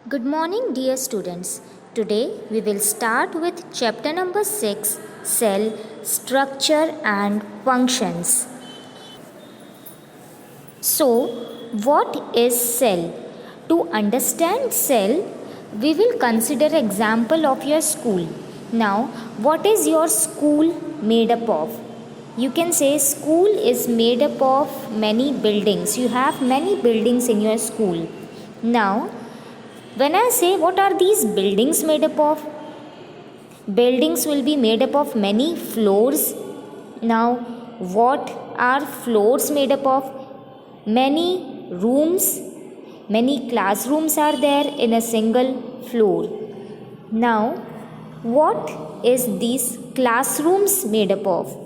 Good morning, dear students. Today we will start with chapter number 6, Cell Structure and Functions. So, what is cell? To understand cell, we will consider example of your school. Now, what is your school made up of? You can say school is made up of many buildings. You have many buildings in your school. Now, when I say what are these buildings made up of? Buildings will be made up of many floors. Now, what are floors made up of? Many rooms, many classrooms are there in a single floor. Now, what is these classrooms made up of?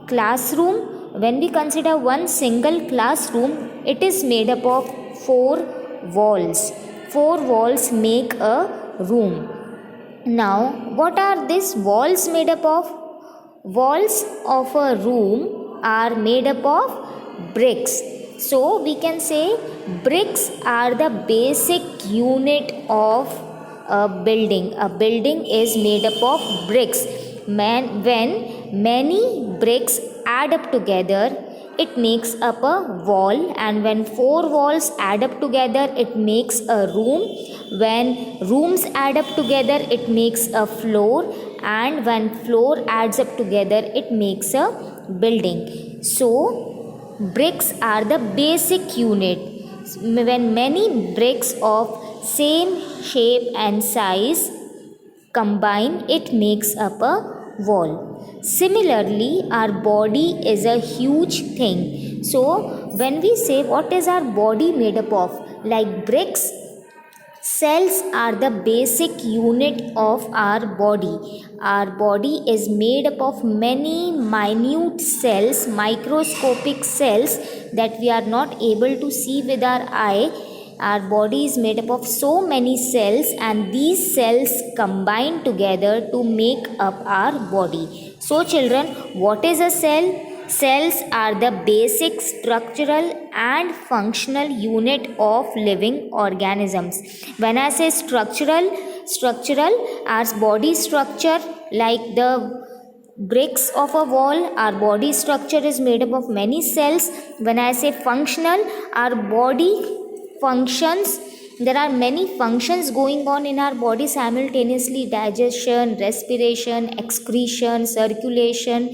Classroom, when we consider one single classroom, it is made up of 4 walls. 4 walls make a room. Now, what are these walls made up of? Walls of a room are made up of bricks. So, we can say bricks are the basic unit of a building. A building is made up of bricks. When many bricks add up together, it makes up a wall, and when 4 walls add up together, it makes a room. When rooms add up together, it makes a floor, and when floor adds up together, it makes a building. So, bricks are the basic unit. When many bricks of same shape and size combine, it makes up a wall. Similarly, our body is a huge thing. So, when we say what is our body made up of, like bricks, cells are the basic unit of our body. Our body is made up of many minute cells, microscopic cells that we are not able to see with our eye. Our body is made up of so many cells, and these cells combine together to make up our body. So, children, what is a cell? Cells are the basic structural and functional unit of living organisms. When I say structural, our body structure, like the bricks of a wall, our body structure is made up of many cells. When I say functional, our body functions, there are many functions going on in our body simultaneously: digestion, respiration, excretion, circulation.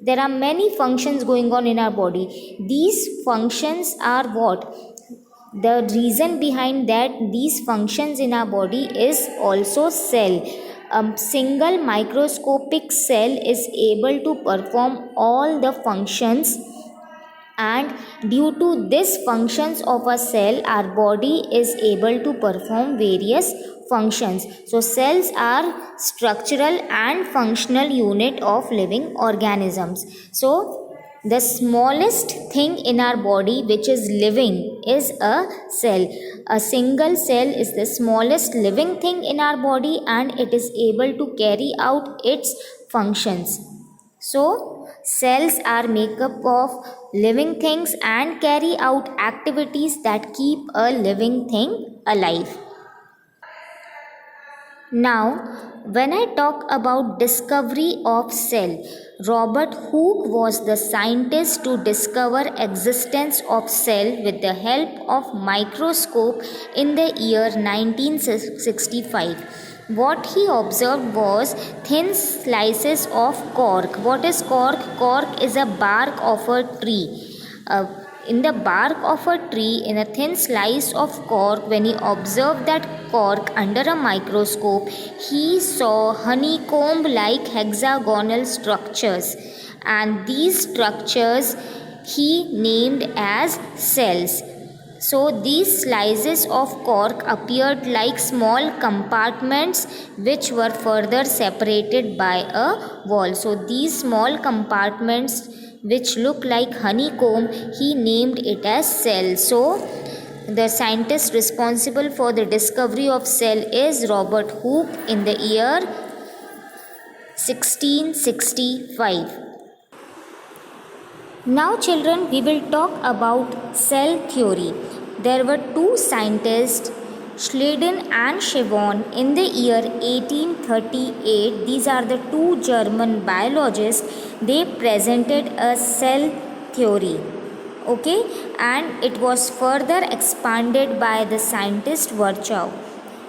There are many functions going on in our body. These functions are what? The reason behind that these functions in our body is also cell. A single microscopic cell is able to perform all the functions, and due to this functions of a cell, our body is able to perform various functions. So, cells are structural and functional unit of living organisms. So, the smallest thing in our body which is living is a cell. A single cell is the smallest living thing in our body, and it is able to carry out its functions. So, cells are made up of living things and carry out activities that keep a living thing alive. Now, when I talk about discovery of cell, Robert Hooke was the scientist to discover existence of cell with the help of microscope in the year 1965. What he observed was thin slices of cork. What is cork? Cork is a bark of a tree. In the bark of a tree, in a thin slice of cork, when he observed that cork under a microscope, he saw honeycomb like hexagonal structures, and these structures he named as cells. So, these slices of cork appeared like small compartments which were further separated by a wall. So, these small compartments which look like honeycomb, he named it as cell. So, the scientist responsible for the discovery of cell is Robert Hooke in the year 1665. Now, children, we will talk about cell theory. There were two scientists, Schleiden and Schiavone in the year 1838, these are the two German biologists, they presented a cell theory. Okay, and it was further expanded by the scientist Virchow.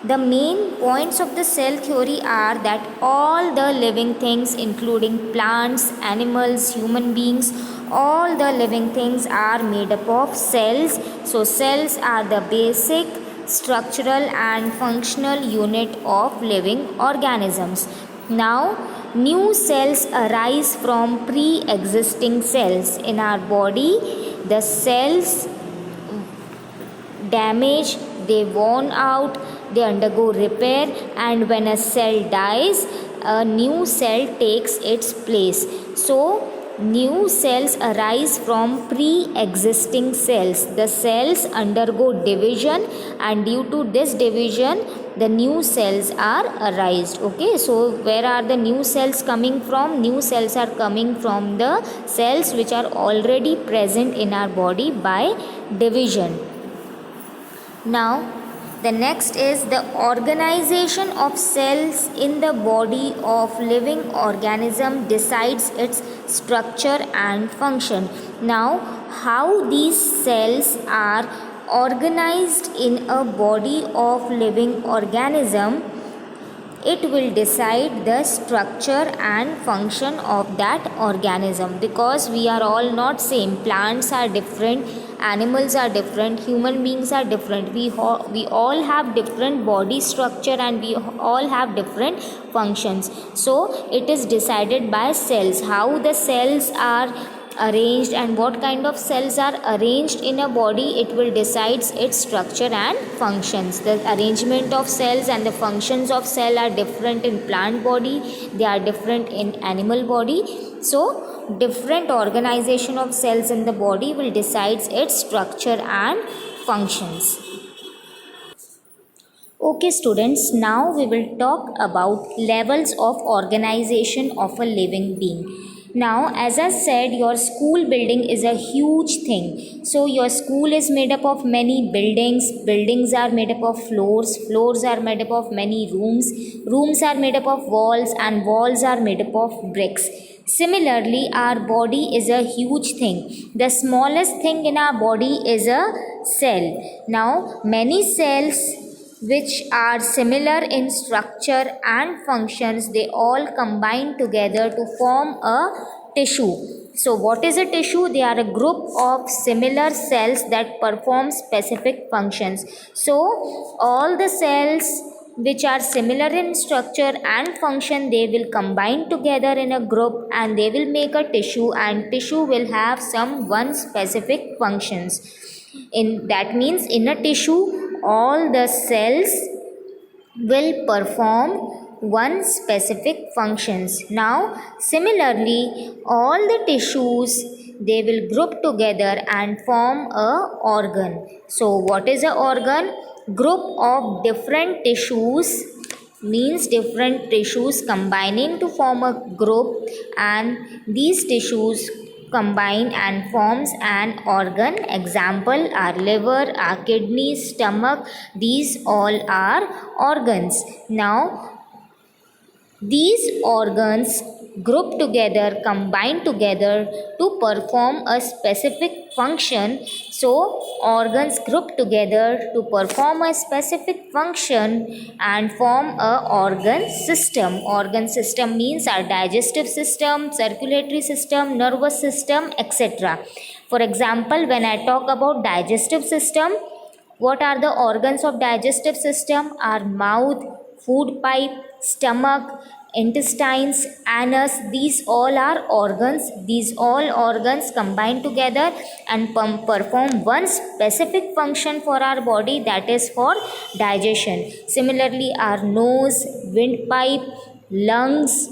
The main points of the cell theory are that all the living things, including plants, animals, human beings, all the living things are made up of cells. So, cells are the basic structural and functional unit of living organisms. Now, new cells arise from pre existing cells in our body. The cells damage, they worn out, they undergo repair, and when a cell dies, a new cell takes its place. So, new cells arise from pre-existing cells. The cells undergo division, and due to this division, the new cells are arised. Okay, so where are the new cells coming from? New cells are coming from the cells which are already present in our body by division. Now, the next is the organization of cells in the body of living organism decides its structure and function. Now, how these cells are organized in a body of living organism, it will decide the structure and function of that organism, because we are all not same. Plants are different, animals are different, human beings are different. We all have different body structure and we all have different functions. So it is decided by cells, how the cells are arranged and what kind of cells are arranged in a body. It will decide its structure and functions. The arrangement of cells and the functions of cell are different in plant body, they are different in animal body. So different organization of cells in the body will decide its structure and functions. Okay students, now we will talk about levels of organization of a living being. Now, as I said, your school building is a huge thing. So, your school is made up of many buildings. Buildings are made up of floors. Floors are made up of many rooms. Rooms are made up of walls, and walls are made up of bricks. Similarly, our body is a huge thing. The smallest thing in our body is a cell. Now, many cells which are similar in structure and functions, they all combine together to form a tissue. So what is a tissue? They are a group of similar cells that perform specific functions. So all the cells which are similar in structure and function, they will combine together in a group and they will make a tissue, and tissue will have some one specific functions. In that means in a tissue all the cells will perform one specific functions. Now similarly all the tissues, they will group together and form a organ. So what is a organ? Group of different tissues, means different tissues combining to form a group, and these tissues combine and forms an organ. Example are liver, our kidney, stomach, these all are organs. Now these organs group together, combine together to perform a specific function. So organs group together to perform a specific function and form a organ system. Organ system means our digestive system, circulatory system, nervous system, etc. For example, when I talk about digestive system, what are the organs of digestive system? Our mouth, food pipe, stomach, intestines, anus, these all are organs. These all organs combine together and perform one specific function for our body, that is for digestion. Similarly, our nose, windpipe, lungs,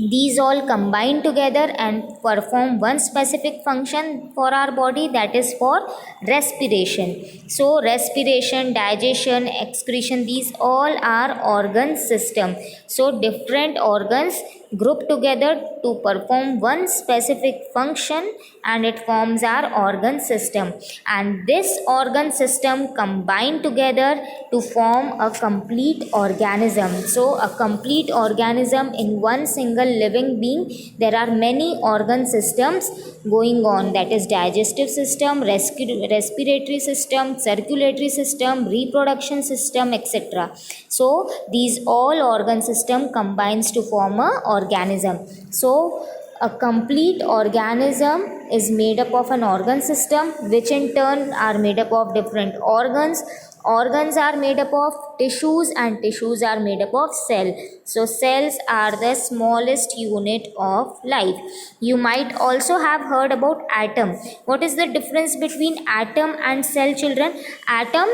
these all combine together and perform one specific function for our body, that is for respiration. So respiration, digestion, excretion, these all are organ system. So different organs group together to perform one specific function and it forms our organ system, and this organ system combine together to form a complete organism. So a complete organism in one single living being, there are many organ systems going on, that is digestive system, respiratory system, circulatory system, reproduction system, etc. So these all organ system combines to form a organism. So a complete organism is made up of an organ system, which in turn are made up of different organs. Organs are made up of tissues and tissues are made up of cell. So cells are the smallest unit of life. You might also have heard about atom. What is the difference between atom and cell, children? Atom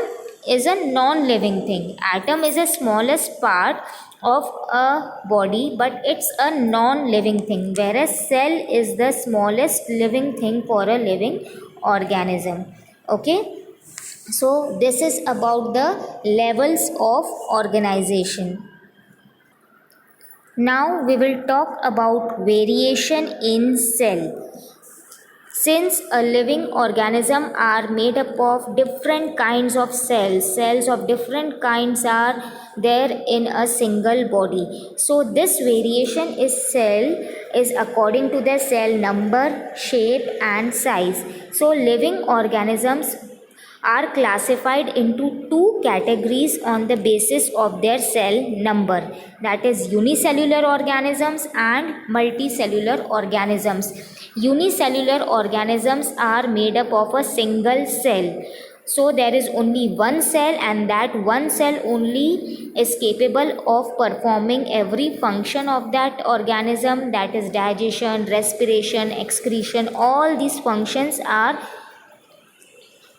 is a non-living thing. Atom is the smallest part of a body, but it's a non-living thing, whereas cell is the smallest living thing for a living organism. Okay, so this is about the levels of organization. Now we will talk about variation in cell. Since a living organism are made up of different kinds of cells of different kinds are there in a single body. So this variation is according to the cell number, shape and size. So living organisms are classified into two categories on the basis of their cell number, that is unicellular organisms and multicellular organisms. Unicellular organisms are made up of a single cell. So there is only one cell, and that one cell only is capable of performing every function of that organism, that is digestion, respiration, excretion. All these functions are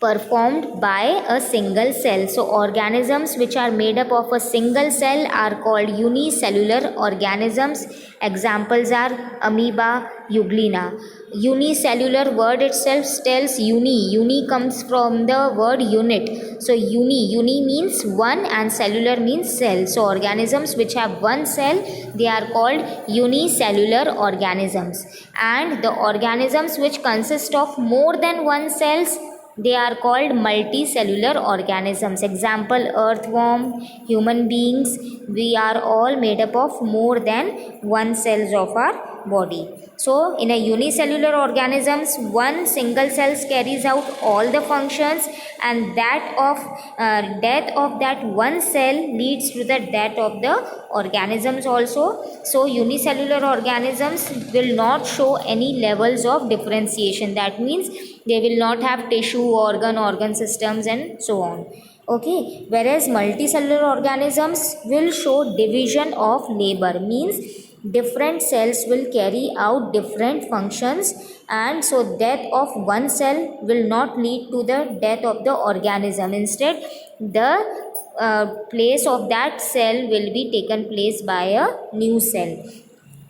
performed by a single cell. So organisms which are made up of a single cell are called unicellular organisms. Examples are amoeba, euglena. Unicellular word itself tells uni. Uni comes from the word unit. So uni means one and cellular means cell. So organisms which have one cell, they are called unicellular organisms. And the organisms which consist of more than one cells, they are called multicellular organisms. Example, earthworm, human beings, we are all made up of more than one cells of our body. So in a unicellular organisms, one single cells carries out all the functions, and that of death of that one cell leads to the death of the organisms also. So unicellular organisms will not show any levels of differentiation. That means they will not have tissue, organ systems and so on. Okay, whereas multicellular organisms will show division of labor, means different cells will carry out different functions, and so death of one cell will not lead to the death of the organism. Instead, the place of that cell will be taken place by a new cell.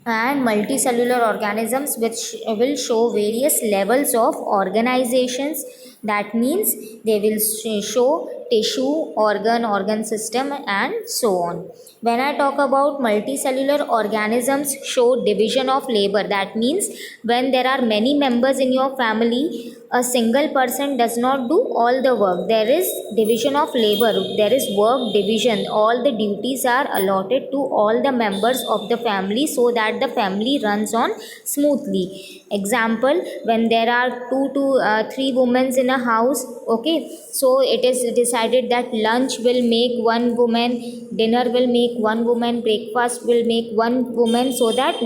And multicellular organisms which will show various levels of organizations. That means they will show tissue, organ system and so on. When I talk about multicellular organisms show division of labor, that means when there are many members in your family, a single person does not do all the work. There is division of labor, there is work division. All the duties are allotted to all the members of the family so that the family runs on smoothly. Example, when there are 2 to 3 women in a house, okay, so it is decided that lunch will make one woman, dinner will make one woman, breakfast will make one woman, so that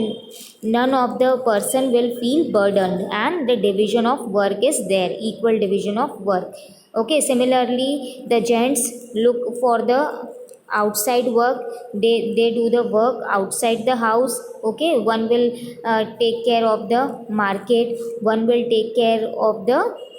none of the person will feel burdened, and the division of work is there, equal division of work. Okay, similarly the gents look for the outside work, they do the work outside the house. Okay, one will take care of the market, one will take care of the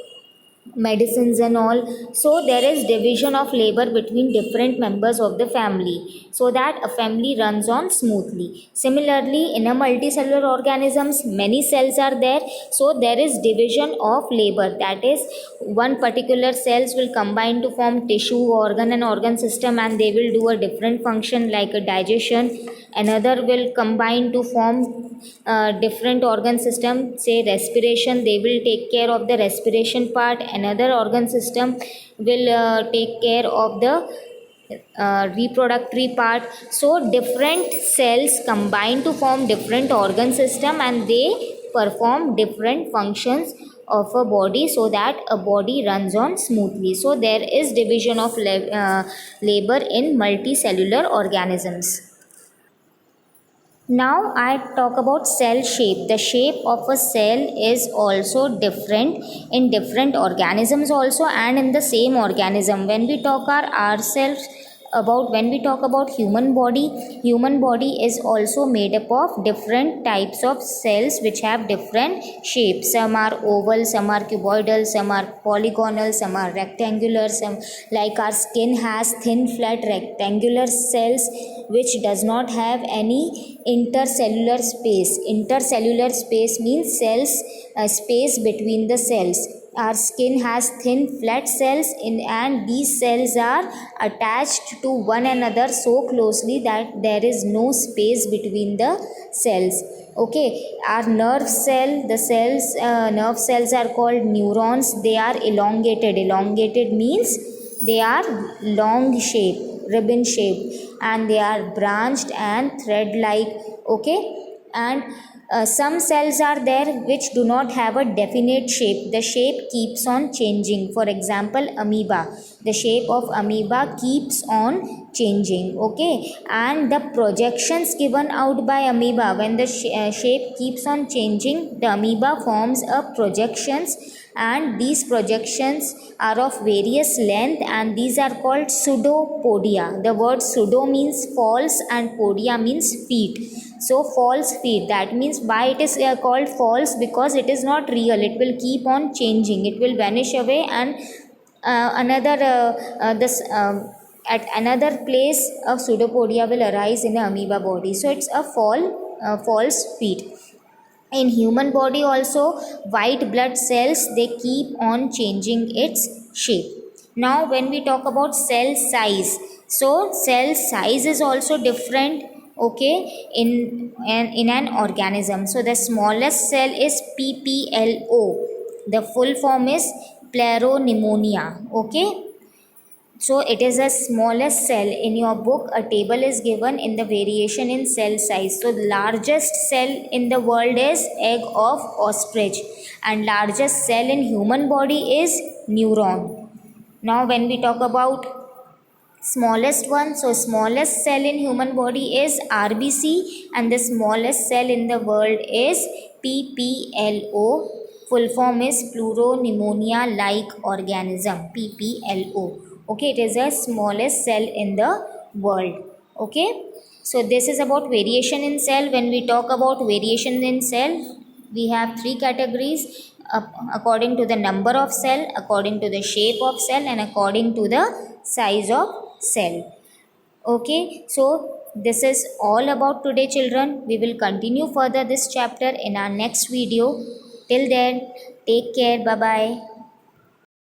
medicines and all. So there is division of labor between different members of the family, so that a family runs on smoothly. Similarly, in a multicellular organisms, many cells are there, so there is division of labor. That is, one particular cells will combine to form tissue, organ and organ system, and they will do a different function like a digestion. Another will combine to form different organ system, say respiration, they will take care of the respiration part. Another organ system will take care of the reproductory part. So different cells combine to form different organ system, and they perform different functions of a body, so that a body runs on smoothly. So there is division of labor in multicellular organisms. Now I talk about cell shape. The shape of a cell is also different in different organisms also, and in the same organism. When we talk about human body is also made up of different types of cells which have different shapes. Some are oval, some are cuboidal, some are polygonal, some are rectangular. Some, like our skin, has thin flat rectangular cells which does not have any intercellular space. Intercellular space means cells, space between the cells. Our skin has thin flat cells and these cells are attached to one another so closely that there is no space between the cells. Okay, our nerve cell, the cells, nerve cells are called neurons. They are elongated. Elongated means they are long shape, ribbon shaped, and they are branched and thread like. Okay, and some cells are there which do not have a definite shape. The shape keeps on changing. For example, amoeba. The shape of amoeba keeps on changing. Okay, and the projections given out by amoeba, when the shape keeps on changing, the amoeba forms a projections, and these projections are of various length, and these are called pseudopodia. The word pseudo means false and podia means feet. So false feet, that means why it is called false, because it is not real. It will keep on changing, it will vanish away, and another this at another place a pseudopodia will arise in the amoeba body. So it's a false feet. In human body also, white blood cells, they keep on changing its shape. Now when we talk about cell size, so cell size is also different. Okay, in an organism. So the smallest cell is pplo. The full form is Pleromnemonia. Okay, so it is the smallest cell. In your book, a table is given in the variation in cell size. So the largest cell in the world is egg of ostrich, and largest cell in human body is neuron. Now when we talk about smallest one, so smallest cell in human body is RBC, and the smallest cell in the world is PPLO. Full form is Pleuropneumonia like organism, PPLO. Okay, it is the smallest cell in the world. Okay, so this is about variation in cell. When we talk about variation in cell, we have three categories according to the number of cell, according to the shape of cell, and according to the size of cell. Okay, so this is all about today, children. We will continue further this chapter in our next video. Till then, take care. Bye bye.